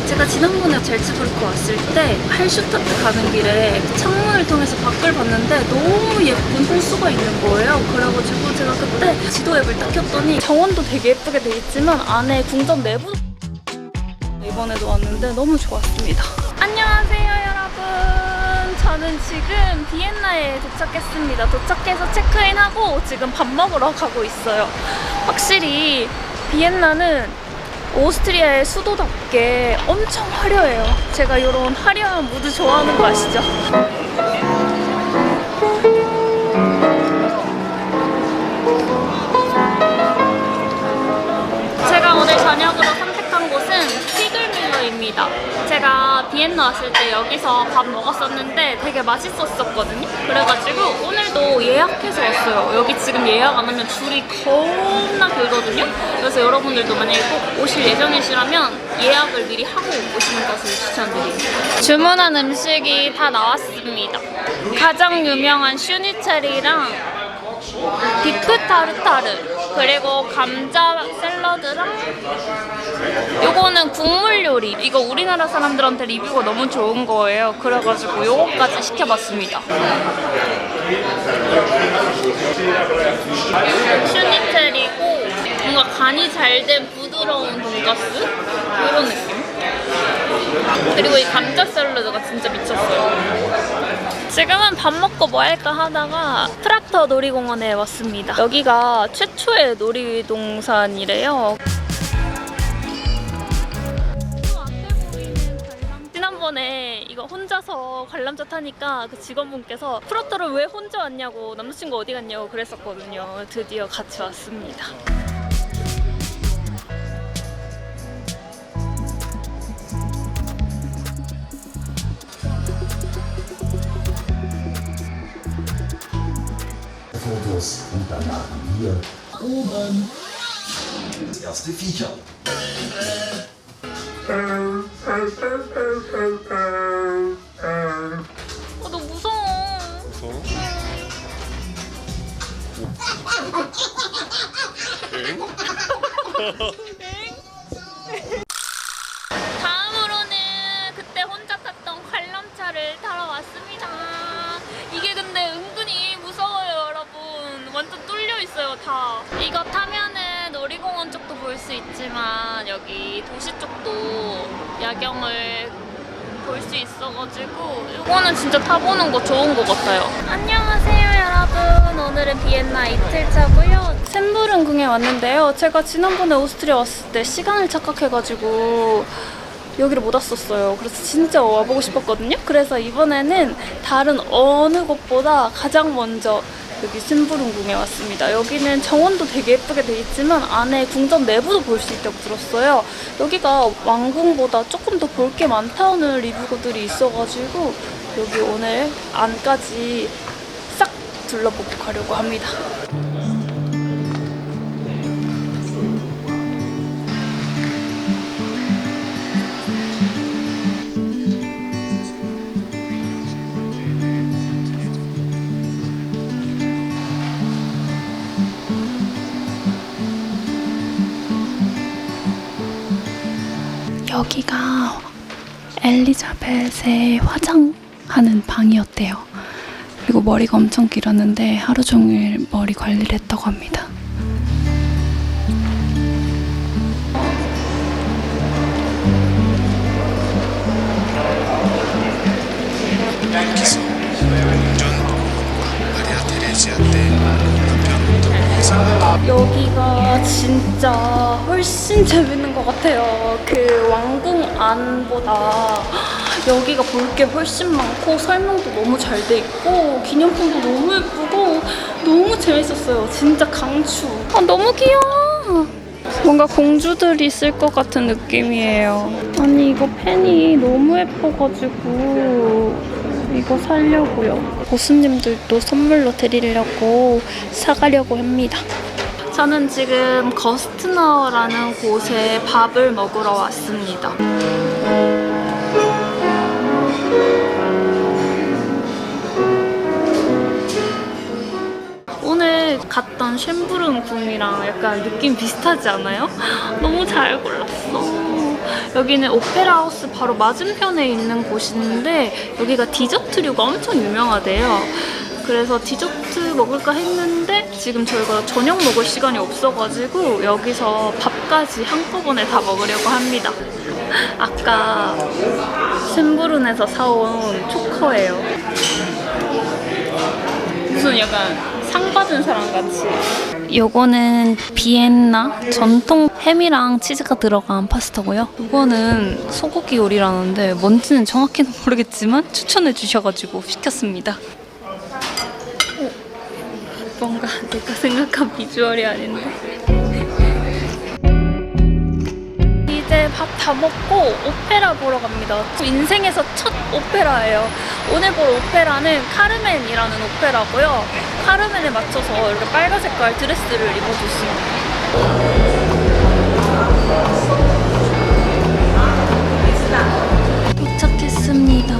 제가 지난번에 젤츠부르크 왔을 때 할슈타트 가는 길에 창문을 통해서 밖을 봤는데 너무 예쁜 호수가 있는 거예요. 그래가지고 제가 그때 지도 앱을 딱 켰더니 정원도 되게 예쁘게 돼 있지만 안에 궁전 내부 이번에도 왔는데 너무 좋았습니다. 안녕하세요 여러분. 저는 지금 비엔나에 도착했습니다. 도착해서 체크인하고 지금 밥 먹으러 가고 있어요. 확실히 비엔나는 오스트리아의 수도답게 엄청 화려해요. 제가 이런 화려한 무드 좋아하는 거 아시죠? 제가 오늘 저녁으로 선택한 곳은 피글밀러입니다. 제가 비엔나 왔을 때 여기서 밥 먹었었는데 되게 맛있었거든요. 그래가지고 오늘도 예약해서 왔어요. 여기 지금 예약 안 하면 줄이 겁나 길거든요. 그래서 여러분들도 만약에 꼭 오실 예정이시라면 예약을 미리 하고 오시는 것을 추천드립니다. 주문한 음식이 다 나왔습니다. 가장 유명한 슈니첼이랑 비프 타르타르, 그리고 감자 샐러드랑 요거는 국물 요리. 이거 우리나라 사람들한테 리뷰가 너무 좋은 거예요. 그래가지고 요거까지 시켜봤습니다. 슈니첼이고 뭔가 간이 잘 된 부드러운 돈가스? 이런 느낌? 그리고 이 감자 샐러드가 진짜 미쳤어요. 지금은 밥 먹고 뭐 할까 하다가 프라터 놀이공원에 왔습니다. 여기가 최초의 놀이동산이래요. 지난번에 이거 혼자서 관람차 타니까 그 직원분께서 프라터를 왜 혼자 왔냐고, 남자친구 어디 갔냐고 그랬었거든요. 드디어 같이 왔습니다. Fotos und danach hier oben das erste Viecher. 너무 무서워. 무서워? 다음으로는 그때 혼자 탔던 관람차를 타러 왔습니다. 이게 근데 은근히 무서워요, 여러분. 완전 뚫려 있어요, 다. 이거 타면은 놀이공원 쪽도 볼 수 있지만 여기 도시 쪽도 야경을 볼 수 있어가지고 이거는 진짜 타보는 거 좋은 것 같아요. 안녕하세요 여러분. 오늘은 비엔나 이틀차고요. 샘부른궁에 왔는데요. 제가 지난번에 오스트리아 왔을 때 시간을 착각해가지고 여기를 못 왔었어요. 그래서 진짜 와보고 싶었거든요. 그래서 이번에는 다른 어느 곳보다 가장 먼저 여기 샘부른궁에 왔습니다. 여기는 정원도 되게 예쁘게 돼 있지만 안에 궁전 내부도 볼 수 있다고 들었어요. 여기가 왕궁보다 조금 더 볼 게 많다는 리뷰들이 있어가지고 여기 오늘 안까지 싹 둘러보고 가려고 합니다. 여기가 엘리자벳의 화장하는 방이었대요. 그리고 머리가 엄청 길었는데 하루 종일 머리 관리를 했다고 합니다. 여기서 궁전 마리아 테레지아 때 여기가 진짜 훨씬 재밌는 것 같아요. 그 왕궁 안보다 여기가 볼 게 훨씬 많고 설명도 너무 잘 돼 있고 기념품도 너무 예쁘고 너무 재밌었어요. 진짜 강추. 아, 너무 귀여워. 뭔가 공주들이 있을 것 같은 느낌이에요. 아니 이거 펜이 너무 예뻐가지고 이거 사려고요. 고수님들도 선물로 드리려고 사가려고 합니다. 저는 지금 거스트나우라는 곳에 밥을 먹으러 왔습니다. 오늘 갔던 쉔부른 궁이랑 약간 느낌 비슷하지 않아요? 너무 잘 골랐어. 여기는 오페라 하우스 바로 맞은편에 있는 곳인데 여기가 디저트류가 엄청 유명하대요. 그래서 디저트 먹을까 했는데 지금 저희가 저녁 먹을 시간이 없어가지고 여기서 밥까지 한꺼번에 다 먹으려고 합니다. 아까 샘부른에서 사온 초코예요. 무슨 약간 상 받은 사람 같이. 요거는 비엔나 전통 햄이랑 치즈가 들어간 파스타고요. 이거는 소고기 요리라는데 뭔지는 정확히는 모르겠지만 추천해 주셔가지고 시켰습니다. 뭔가 내가 생각한 비주얼이 아닌데. 이제 밥 다 먹고 오페라 보러 갑니다. 인생에서 첫 오페라예요. 오늘 볼 오페라는 카르멘이라는 오페라고요. 카르멘에 맞춰서 이렇게 빨간 색깔 드레스를 입어줬습니다. 도착했습니다.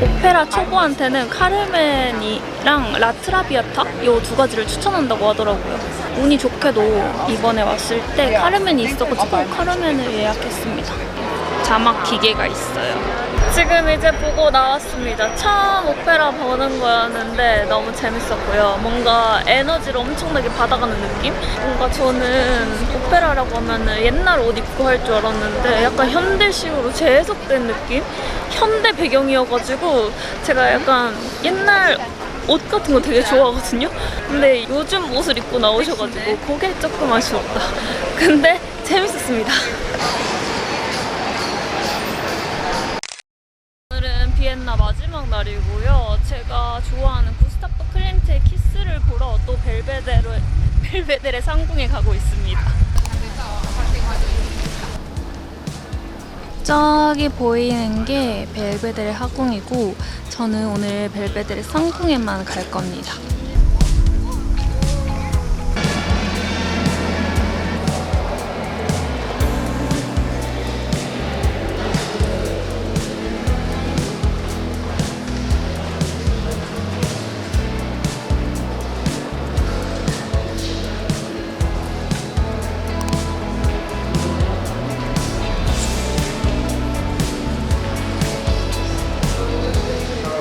오페라 초보한테는 카르멘이랑 라트라비아타 이 두 가지를 추천한다고 하더라고요. 운이 좋게도 이번에 왔을 때 카르멘이 있어가지고 카르멘을 예약했습니다. 자막 기계가 있어요. 지금 이제 보고 나왔습니다. 처음 오페라 보는 거였는데 너무 재밌었고요. 뭔가 에너지를 엄청나게 받아가는 느낌? 뭔가 저는 오페라라고 하면 옛날 옷 입고 할 줄 알았는데 약간 현대식으로 재해석된 느낌? 현대 배경이어가지고 제가 약간 옛날 옷 같은 거 되게 좋아하거든요? 근데 요즘 옷을 입고 나오셔가지고 그게 조금 아쉬웠다. 근데 재밌었습니다. 오늘은 비엔나 마지막 날이고요. 제가 좋아하는 구스타프 클림트의 키스를 보러 또 벨베데레 상궁에 가고 있습니다. 저기 보이는 게 벨베데레 하궁이고 저는 오늘 벨베데레 상궁에만 갈 겁니다.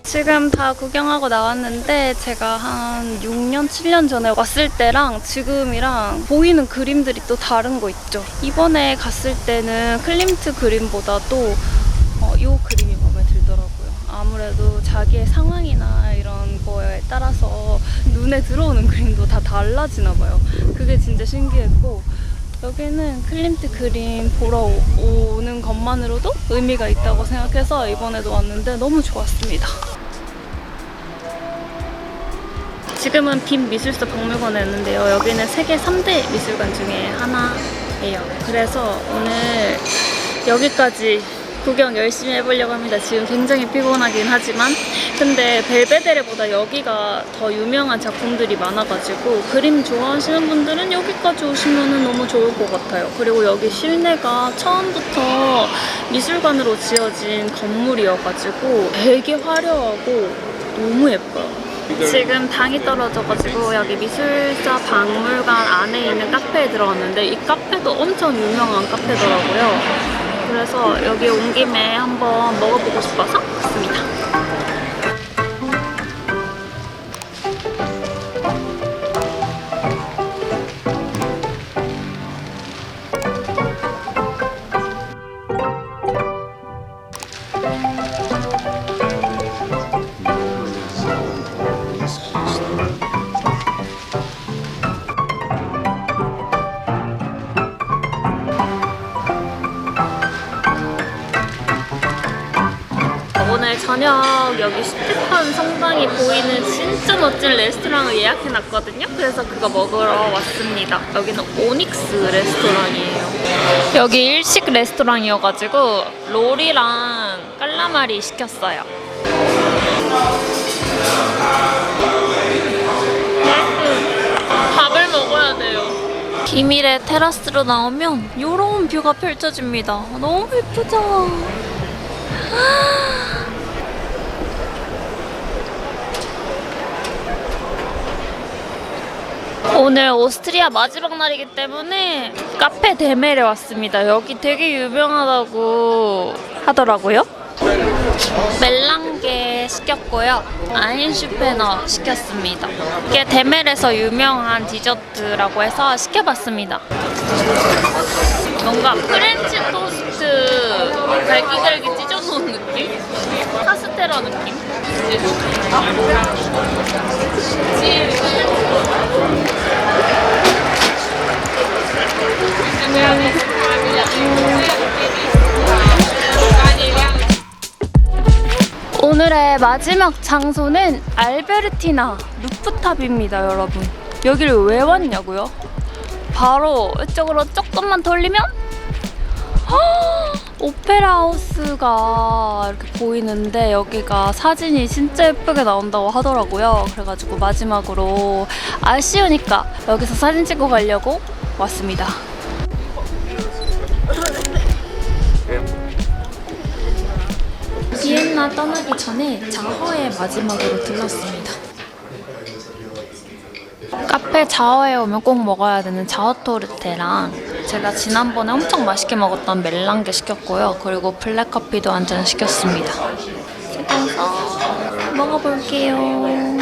지금 다 구경하고 나왔는데 제가 한 6년, 7년 전에 왔을 때랑 지금이랑 보이는 그림들이 또 다른 거 있죠. 이번에 갔을 때는 클림트 그림보다도 이 그림이 마음에 들더라고요. 아무래도 자기의 상황이나 이런 거에 따라서 눈에 들어오는 그림도 다 달라지나 봐요. 그게 진짜 신기했고 여기는 클림트 그림 보러 오는 것만으로도 의미가 있다고 생각해서 이번에도 왔는데 너무 좋았습니다. 지금은 빔 미술사 박물관에 있는데요. 여기는 세계 3대 미술관 중에 하나예요. 그래서 오늘 여기까지 구경 열심히 해보려고 합니다. 지금 굉장히 피곤하긴 하지만 근데 벨베데레보다 여기가 더 유명한 작품들이 많아가지고 그림 좋아하시는 분들은 여기까지 오시면 너무 좋을 것 같아요. 그리고 여기 실내가 처음부터 미술관으로 지어진 건물이어가지고 되게 화려하고 너무 예뻐요. 지금 당이 떨어져가지고 여기 미술사 박물관 안에 있는 카페에 들어갔는데 이 카페도 엄청 유명한 카페더라고요. 그래서 여기 온 김에 한번 먹어보고 싶어서 왔습니다. 오늘 저녁 여기 스테판 성당이 보이는 진짜 멋진 레스토랑을 예약해놨거든요. 그래서 그거 먹으러 왔습니다. 여기는 오닉스 레스토랑이에요. 여기 일식 레스토랑이어가지고 롤이랑 깔라마리 시켰어요. 밥을 먹어야 돼요. 비밀의 테라스로 나오면 이런 뷰가 펼쳐집니다. 너무 예쁘죠? 오늘 오스트리아 마지막 날이기 때문에 카페 데멜에 왔습니다. 여기 되게 유명하다고 하더라고요. 멜랑게 시켰고요. 아인슈페너 시켰습니다. 이게 데멜에서 유명한 디저트라고 해서 시켜봤습니다. 뭔가 프렌치 토스트 갈기갈기 찢어놓은 느낌? 카스테라 느낌? 오늘의 마지막 장소는 알베르티나 루프탑입니다, 여러분. 여기를 왜 왔냐고요? 바로 이쪽으로 조금만 돌리면 오페라 하우스가 이렇게 보이는데 여기가 사진이 진짜 예쁘게 나온다고 하더라고요. 그래가지고 마지막으로 아쉬우니까 여기서 사진 찍고 가려고 왔습니다. 비엔나 떠나기 전에 자허에 마지막으로 들렀습니다. 카페 자허에 오면 꼭 먹어야 되는 자허토르테랑 제가 지난번에 엄청 맛있게 먹었던 멜랑게 시켰고요. 그리고 블랙커피도 한 잔 시켰습니다. 찍어서 먹어볼게요.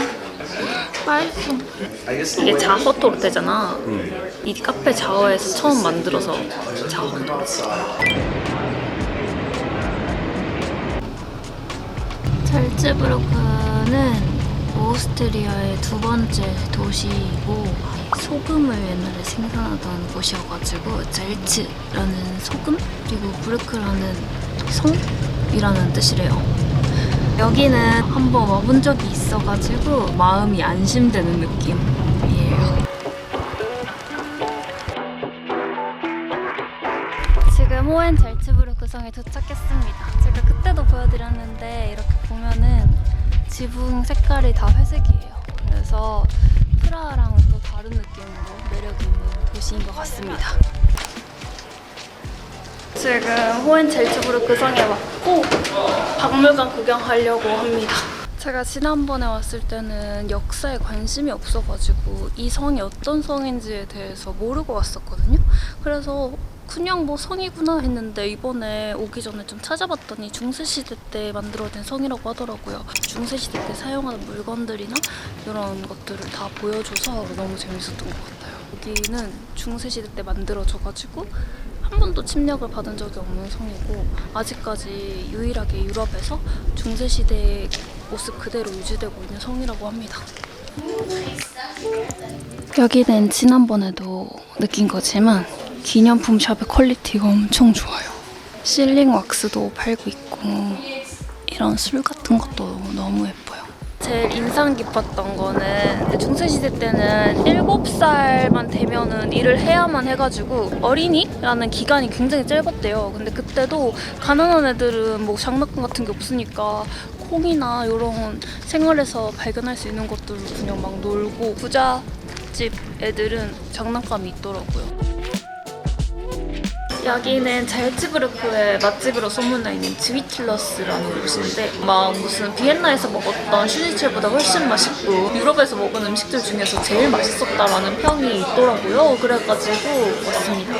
맛있어. 이게 자허토르테잖아. 이 카페 자허에서 처음 만들어서 자허토르테. 잘츠부르크는 오스트리아의 두 번째 도시이고 소금을 옛날에 생산하던 곳이어가지고 잘츠라는 소금 그리고 부르크라는 성이라는 뜻이래요. 여기는 한번 와본 적이 있어가지고 마음이 안심되는 느낌이에요. 지금 호엔 잘츠부르크 성에 도착했습니다. 제가 그때도 보여드렸는데 이렇게 보면은 지붕 색깔이 다 회색이에요. 그래서 프라하랑은 또 다른 느낌으로 매력 있는 도시인 것 같습니다. 지금 호엔 잘츠부르크 성에 왔고 박물관 구경하려고 합니다. 제가 지난번에 왔을 때는 역사에 관심이 없어가지고 이 성이 어떤 성인지에 대해서 모르고 왔었거든요. 그래서 그냥 뭐 성이구나 했는데 이번에 오기 전에 좀 찾아봤더니 중세시대 때 만들어진 성이라고 하더라고요. 중세시대 때 사용하는 물건들이나 이런 것들을 다 보여줘서 너무 재밌었던 것 같아요. 여기는 중세시대 때 만들어져가지고 한 번도 침략을 받은 적이 없는 성이고 아직까지 유일하게 유럽에서 중세시대의 모습 그대로 유지되고 있는 성이라고 합니다. 여기는 지난번에도 느낀 거지만 기념품 샵의 퀄리티가 엄청 좋아요. 실링 왁스도 팔고 있고 이런 술 같은 것도 너무 예뻐요. 제일 인상 깊었던 거는 중세시대 때는 7살만 되면은 일을 해야만 해가지고 어린이라는 기간이 굉장히 짧았대요. 근데 그때도 가난한 애들은 뭐 장난감 같은 게 없으니까 콩이나 이런 생활에서 발견할 수 있는 것들을 그냥 막 놀고 부잣집 애들은 장난감이 있더라고요. 여기는 잘츠부르크의 맛집으로 소문나 있는 즈위틀러스라는 곳인데 막 무슨 비엔나에서 먹었던 슈니첼보다 훨씬 맛있고 유럽에서 먹은 음식들 중에서 제일 맛있었다라는 평이 있더라고요. 그래가지고 왔습니다.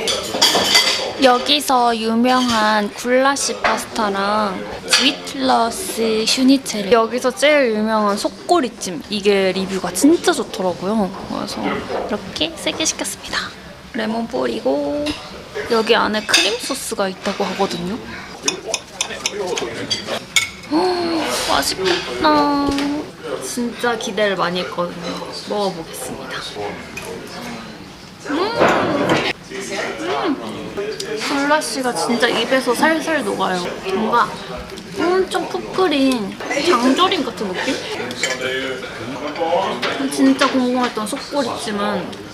여기서 유명한 굴라시 파스타랑 즈위틀러스 슈니첼 여기서 제일 유명한 속꼬리찜 이게 리뷰가 진짜 좋더라고요. 그래서 이렇게 3개 시켰습니다. 레몬 뿌리고 여기 안에 크림 소스가 있다고 하거든요. 맛있겠다. 진짜 기대를 많이 했거든요. 먹어보겠습니다. 굴라시가 진짜 입에서 살살 녹아요. 뭔가 엄청 푹 끓인 장조림 같은 느낌? 진짜 궁금했던 속꼬리찜은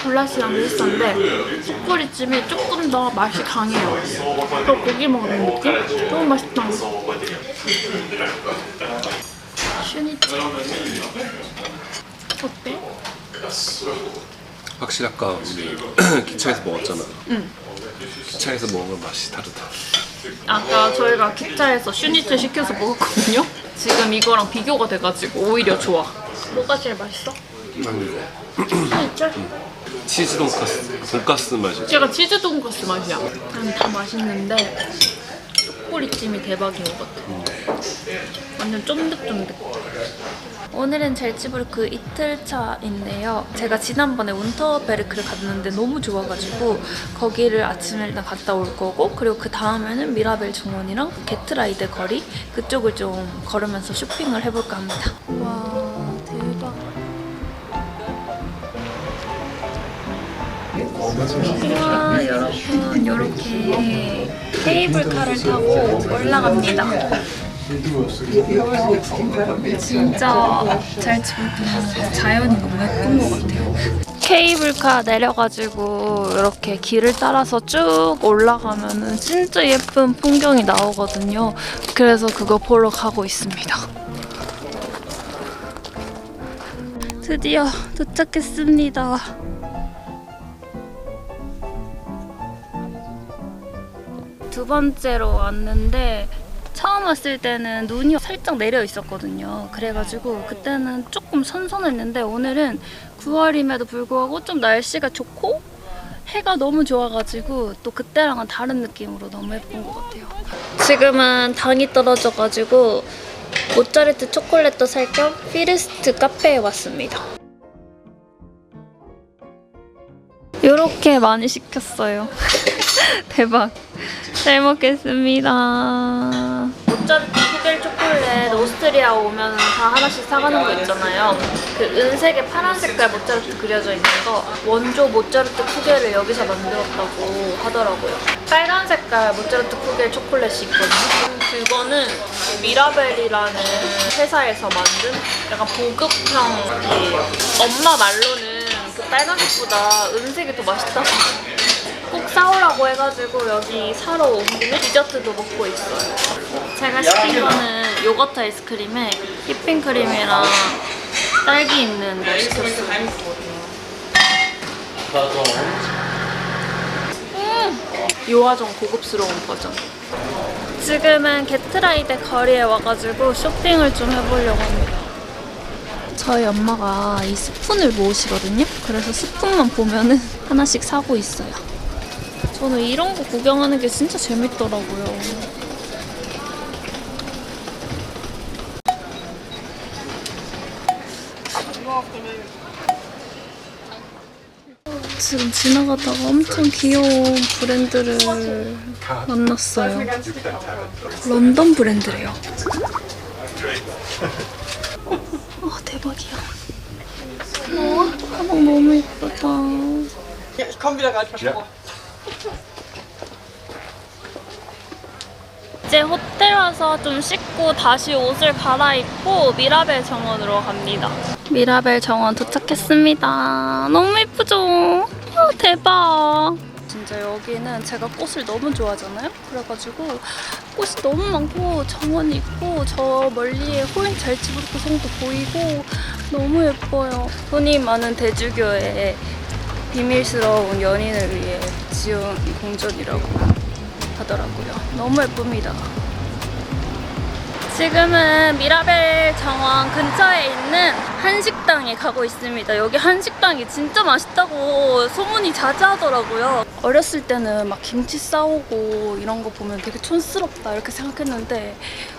굴라시랑 비슷한데 속꼬리찜이 조금 더 맛이 강해요. 또 고기 먹는 느낌? 너무 맛있다. 슈니첼 어때? 확실히 아까 우리 기차에서 먹었잖아. 응. 기차에서 먹으면 맛이 다르다. 아까 저희가 기차에서 슈니첼 시켜서 먹었거든요? 지금 이거랑 비교가 돼가지고 오히려 좋아. 뭐가 제일 맛있어? 치즈 돈가스 맛이야. 제가 치즈 돈가스 맛이야. 그냥 다 맛있는데 초콜릿찜이 대박인 것 같아. 완전 쫀득쫀득. 오늘은 젤츠부르크 이틀차인데요. 제가 지난번에 운터베르크를 갔는데 너무 좋아가지고 거기를 아침에 일단 갔다 올 거고, 그리고 그 다음에는 미라벨 정원이랑 게트라이드 거리 그쪽을 좀 걸으면서 쇼핑을 해볼까 합니다. 와, 대박. 와, 여러분, 이렇게 케이블카를 타고 올라갑니다. 진짜 젤츠부르크는 자연이 너무 예쁜 것 같아요. 케이블카 내려가지고 이렇게 길을 따라서 쭉 올라가면은 진짜 예쁜 풍경이 나오거든요. 그래서 그거 보러 가고 있습니다. 드디어 도착했습니다. 두 번째로 왔는데 처음 왔을 때는 눈이 살짝 내려 있었거든요. 그래가지고 그때는 조금 선선했는데 오늘은 9월임에도 불구하고 좀 날씨가 좋고 해가 너무 좋아가지고 또 그때랑은 다른 느낌으로 너무 예쁜 것 같아요. 지금은 당이 떨어져가지고 모짜르트 초콜릿도 살 겸 피르스트 카페에 왔습니다. 이렇게 많이 시켰어요. 대박. 잘 먹겠습니다. 모짜르트 푸겔 초콜릿 오스트리아 오면 다 하나씩 사가는 거 있잖아요. 그 은색에 파란 색깔 모짜르트 그려져 있는 거 원조 모짜르트 푸겔을 여기서 만들었다고 하더라고요. 빨간 색깔 모짜르트 푸겔 초콜릿이 있거든요. 그거는 미라벨이라는 회사에서 만든 약간 보급형이에요. 엄마 말로는 그 빨간색보다 은색이 더 맛있다고 꼭 사오라고 해가지고 여기 사러 온 김에 디저트도 먹고 있어요. 제가 시킨 거는 요거트 아이스크림에 휘핑크림이랑 딸기 있는 거 시켰어요. 요아정 고급스러운 버전. 지금은 게트라이드 거리에 와가지고 쇼핑을 좀 해보려고 합니다. 저희 엄마가 이 스푼을 모으시거든요. 그래서 스푼만 보면은 하나씩 사고 있어요. 저는 이런 거 구경하는 게 진짜 재밌더라고요. 지금 지나가다가 엄청 귀여운 브랜드를 만났어요. 런던 브랜드래요. 대박이야. 가방 너무 예쁘다. 이제 호텔 와서 좀 씻고 다시 옷을 갈아입고 미라벨 정원으로 갑니다. 미라벨 정원 도착했습니다. 너무 예쁘죠? 대박. 진짜 여기는 제가 꽃을 너무 좋아하잖아요. 그래가지고 꽃이 너무 많고 정원이 있고 저 멀리에 호인 젤츠부르크 성도 보이고 너무 예뻐요. 돈이 많은 대주교의 비밀스러운 연인을 위해 지은 궁전이라고 하더라고요. 너무 예쁩니다. 지금은 미라벨 정원 근처에 있는 한식당에 가고 있습니다. 여기 한식당이 진짜 맛있다고 소문이 자자하더라고요. 어렸을 때는 막 김치 싸오고 이런 거 보면 되게 촌스럽다 이렇게 생각했는데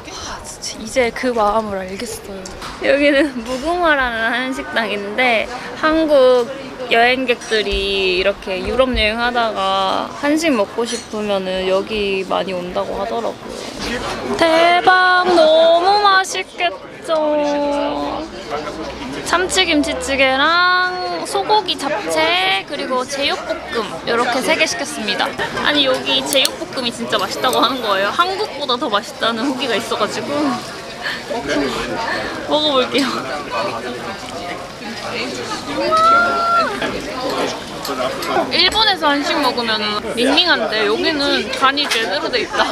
와, 진짜 이제 그 마음을 알겠어요. 여기는 무궁화라는 한식당인데 한국 여행객들이 이렇게 유럽 여행하다가 한식 먹고 싶으면은 여기 많이 온다고 하더라고요. 대박, 너무 맛있겠죠. 참치김치찌개랑 소고기 잡채 그리고 제육볶음 이렇게 3개 시켰습니다. 아니 여기 제육볶음이 진짜 맛있다고 하는 거예요. 한국보다 더 맛있다는 후기가 있어가지고 먹어볼게요. 일본에서 한식 먹으면 밍밍한데 여기는 간이 제대로 돼 있다.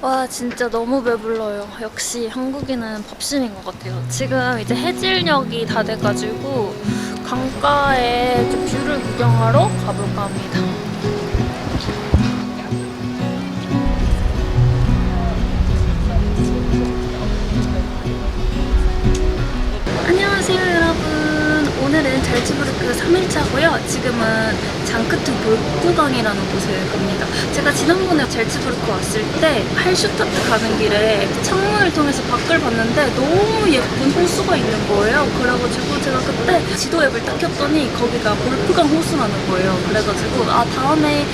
와 진짜 너무 배불러요. 역시 한국인은 밥심인 것 같아요. 지금 이제 해질녘이 다 돼가지고 강가에 좀 뷰를 구경하러 가볼까 합니다. 안녕. 잘츠부르크 3일차고요. 지금은 장크트 볼프강이라는 곳에 갑니다. 제가 지난번에 잘츠부르크 왔을 때 할슈타트 가는 길에 창문을 통해서 밖을 봤는데 너무 예쁜 호수가 있는 거예요. 그래가지고 제가 그때 지도 앱을 딱 켰더니 거기가 볼프강 호수라는 거예요. 그래가지고 다음에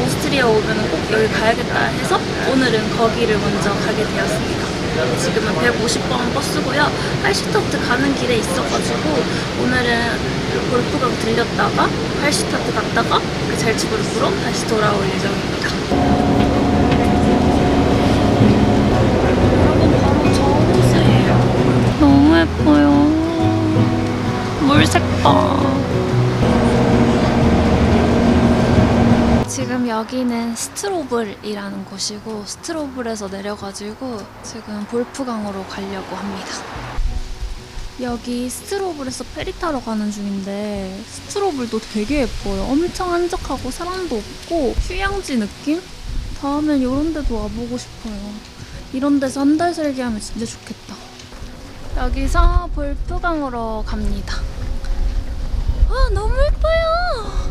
오스트리아 오면 꼭 여기 가야겠다 해서 오늘은 거기를 먼저 가게 되었습니다. 지금은 150번 버스고요. 할슈타트 가는 길에 있어가지고 오늘은 볼프강 들렸다가 할슈타트 갔다가 잘츠부르크로 다시 돌아올 예정입니다. 여러분 바로 저 호수예요. 너무 예뻐요. 물색 봐. 지금 여기는 스트로블이라는 곳이고 스트로블에서 내려가지고 지금 볼프강으로 가려고 합니다. 여기 스트로블에서 페리 타러 가는 중인데 스트로블도 되게 예뻐요. 엄청 한적하고 사람도 없고 휴양지 느낌? 다음엔 이런 데도 와보고 싶어요. 이런 데서 한 달 살기 하면 진짜 좋겠다. 여기서 볼프강으로 갑니다. 와 너무 예뻐요.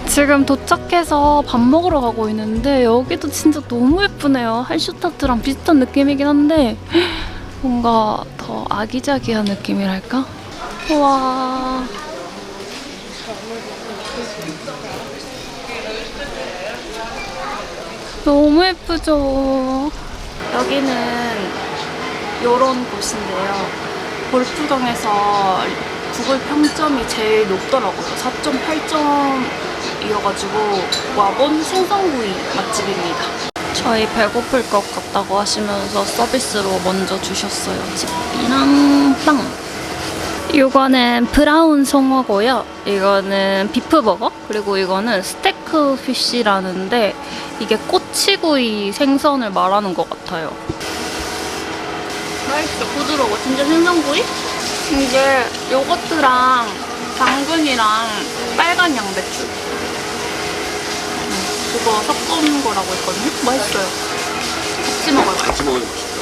지금 도착해서 밥 먹으러 가고 있는데 여기도 진짜 너무 예쁘네요. 할슈타트랑 비슷한 느낌이긴 한데 뭔가 더 아기자기한 느낌이랄까? 우와 너무 예쁘죠? 여기는 요런 곳인데요. 볼프강에서 구글 평점이 제일 높더라고요. 4.8점이어가지고 와본 생선구이 맛집입니다. 저희 배고플 것 같다고 하시면서 서비스로 먼저 주셨어요. 집이랑 빵. 이거는 브라운 송어고요. 이거는 비프버거. 그리고 이거는 스테이크 피쉬라는데 이게 꼬치구이 생선을 말하는 것 같아요. 맛있어. 부드러워. 진짜 생선구이? 이게 요거트랑 당근이랑 빨간 양배추 그거 섞은 거라고 했거든요? 맛있어요. 같이 먹어요. 같이 먹으면 맛있다.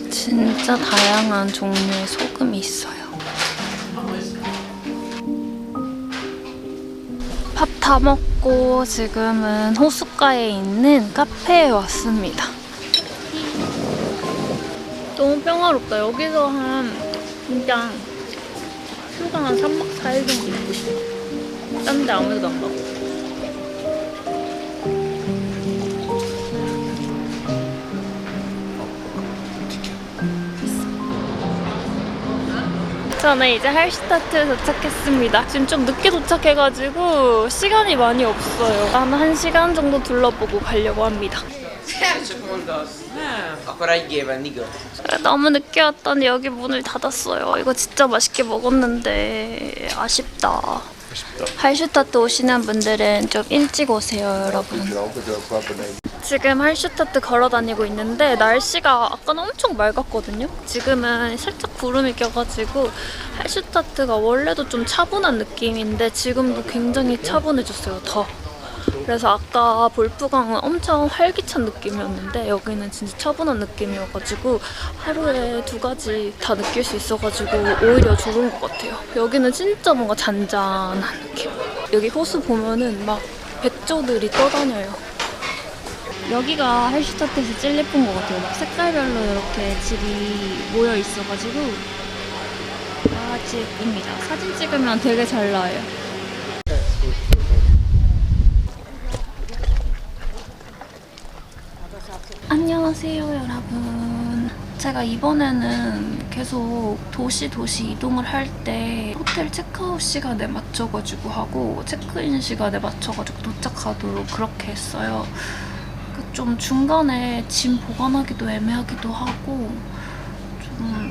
진짜 다양한 종류의 소금이 있어요. 밥 다 먹고 지금은 호숫가에 있는 카페에 왔습니다. 너무 평화롭다. 여기서 진짜 휴가 한 3박 4일 정도 있고 싶어. 딴 데 아무 데도 안 가고. 저는 이제 할슈타트에 도착했습니다. 지금 좀 늦게 도착해가지고 시간이 많이 없어요. 한 1시간 정도 둘러보고 가려고 합니다. 너무 늦게 왔더니 여기 문을 닫았어요. 이거 진짜 맛있게 먹었는데 아쉽다. 할슈타트 오시는 분들은 좀 일찍 오세요, 여러분. 지금 할슈타트 걸어 다니고 있는데 날씨가 아까는 엄청 맑았거든요. 지금은 살짝 구름이 껴가지고 할슈타트가 원래도 좀 차분한 느낌인데 지금도 굉장히 차분해졌어요, 더. 그래서 아까 볼프강은 엄청 활기찬 느낌이었는데 여기는 진짜 차분한 느낌이어가지고 하루에 2가지 다 느낄 수 있어가지고 오히려 좋은 것 같아요. 여기는 진짜 뭔가 잔잔한 느낌. 여기 호수 보면은 막 백조들이 떠다녀요. 여기가 할슈타트에서 제일 예쁜 것 같아요. 막 색깔별로 이렇게 집이 모여 있어가지고 아주 예쁩니다. 사진 찍으면 되게 잘 나와요. 안녕하세요, 여러분. 제가 이번에는 계속 도시 이동을 할 때 호텔 체크아웃 시간에 맞춰가지고 하고 체크인 시간에 맞춰가지고 도착하도록 그렇게 했어요. 좀 중간에 짐 보관하기도 애매하기도 하고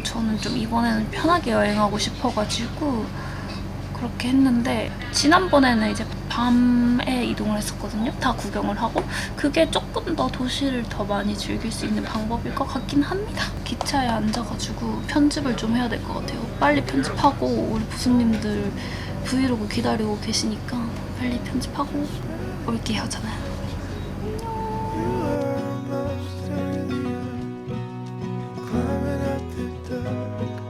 저는 좀 이번에는 편하게 여행하고 싶어가지고 그렇게 했는데 지난번에는 이제 밤에 이동을 했었거든요. 다 구경을 하고 그게 조금 더 도시를 더 많이 즐길 수 있는 방법일 것 같긴 합니다. 기차에 앉아가지고 편집을 좀 해야 될 것 같아요. 빨리 편집하고 우리 부수님들 브이로그 기다리고 계시니까 빨리 편집하고 올게요 저는. 안녕.